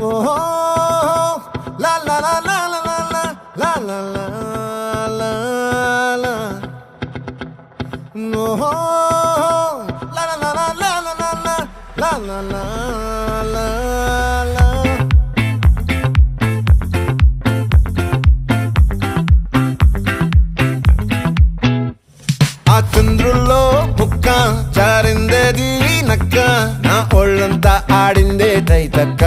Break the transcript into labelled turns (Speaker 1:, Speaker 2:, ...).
Speaker 1: ఓహో లా లా లా లా లా లా లా లా లా లా ఓహో లా లా లా లా లా లా లా లా లా లా లా ఆ చంద్రుల్లో ముక్క జారిందేది నక్క నా ఒళ్ళంతా ఆడిందే తైతక్క